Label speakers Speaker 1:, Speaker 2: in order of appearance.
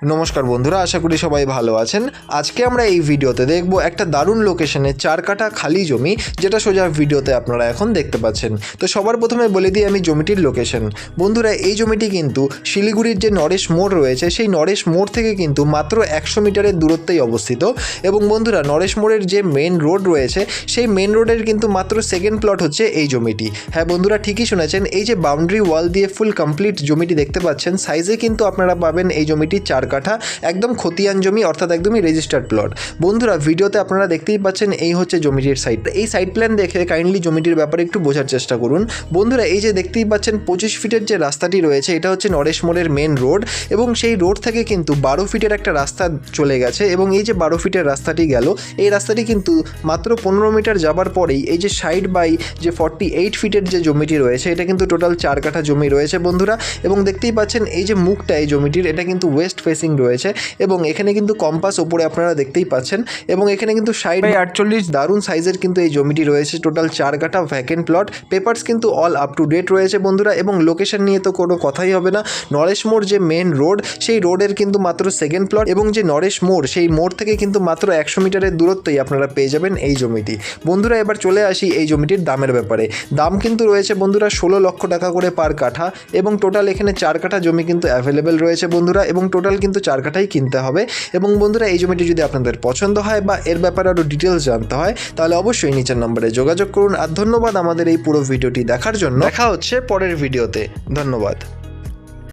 Speaker 1: নমস্কার বন্ধুরা, আশা করি সবাই ভালো আছেন। আজকে আমরা এই ভিডিওতে দেখব একটা দারুণ লোকেশনে 4 কাঠা খালি জমি, যেটা সোজা ভিডিওতে আপনারা এখন দেখতে পাচ্ছেন। তো সবার প্রথমে বলে দিই আমি জমিটির লোকেশন। বন্ধুরা, এই জমিটি কিন্তু শিলিগুড়ির যে নরেশ মোড় রয়েছে, সেই নরেশ মোড় থেকে কিন্তু মাত্র 100 মিটারের দূরত্বেই অবস্থিত। এবং বন্ধুরা, নরেশ মোড়ের যে মেন রোড রয়েছে, সেই মেন রোডের কিন্তু মাত্র সেকেন্ড প্লট হচ্ছে এই জমিটি। হ্যাঁ বন্ধুরা, ঠিকই শুনেছেন, এই যে বাউন্ডারি ওয়াল দিয়ে ফুল কমপ্লিট জমিটি দেখতে পাচ্ছেন, সাইজে কিন্তু আপনারা পাবেন এই জমিটি 4 কাঠা, একদম খতিয়ান জমি, অর্থাৎ একদমই রেজিস্টার্ড প্লট। বন্ধুরা, ভিডিওতে আপনারা দেখতেই পাচ্ছেন এই হচ্ছে জমিটির সাইট। এই সাইট প্ল্যান দেখে কাইন্ডলি জমিটির ব্যাপারে একটু বোঝার চেষ্টা করুন। বন্ধুরা, এই যে দেখতেই পাচ্ছেন 25 ফিটের যে রাস্তাটি রয়েছে, এটা হচ্ছে নরেশ মোড়ের মেন রোড, এবং সেই রোড থেকে কিন্তু 12 ফিটের একটা রাস্তা চলে গেছে। এবং এই যে 12 ফিটের রাস্তাটি গেল, এই রাস্তাটি কিন্তু মাত্র 15 মিটার যাবার পরেই এই যে সাইড বাই যে 48 ফিটের যে জমিটি রয়েছে, এটা কিন্তু টোটাল 4 কাঠা জমি রয়েছে বন্ধুরা। এবং দেখতেই পাচ্ছেন এই যে মুখটা এই জমিটির, এটা কিন্তু ওয়েস্ট ফেসিং রয়েছে, এবং এখানে কিন্তু কম্পাস ওপরে আপনারা দেখতেই পাচ্ছেন। এবং এখানে কিন্তু সাইড বাই 48 দারুণ সাইজের কিন্তু এই জমিটি রয়েছে। টোটাল 4 কাঠা ভ্যাকেন্ট প্লট, পেপারস কিন্তু অল আপ টু ডেট রয়েছে বন্ধুরা। এবং লোকেশন নিয়ে তো কোনো কথাই হবে না, নরেশ মোড় যে মেন রোড, সেই রোডের কিন্তু মাত্র সেকেন্ড প্লট, এবং যে নরেশ মোড়, সেই মোড় থেকে কিন্তু মাত্র 100 মিটারের দূরত্বেই আপনারা পেয়ে যাবেন এই জমিটি। বন্ধুরা, এবার চলে আসি এই জমিটির দামের ব্যাপারে। দাম কিন্তু রয়েছে বন্ধুরা 16 লক্ষ টাকা করে পার কাঠা, এবং টোটাল এখানে 4 কাঠা জমি কিন্তু অ্যাভেলেবেল রয়েছে বন্ধুরা, এবং টোটাল কিন্তু 4 কাঠাই কিনতে হবে। এবং বন্ধুরা, এই জমিটি যদি আপনাদের পছন্দ হয় বা এর ব্যাপারে আরও ডিটেলস জানতে হয়, তাহলে অবশ্যই নিচের নম্বরে যোগাযোগ করুন। আর ধন্যবাদ আমাদের এই পুরো ভিডিওটি দেখার জন্য। দেখা হচ্ছে পরের ভিডিওতে। ধন্যবাদ।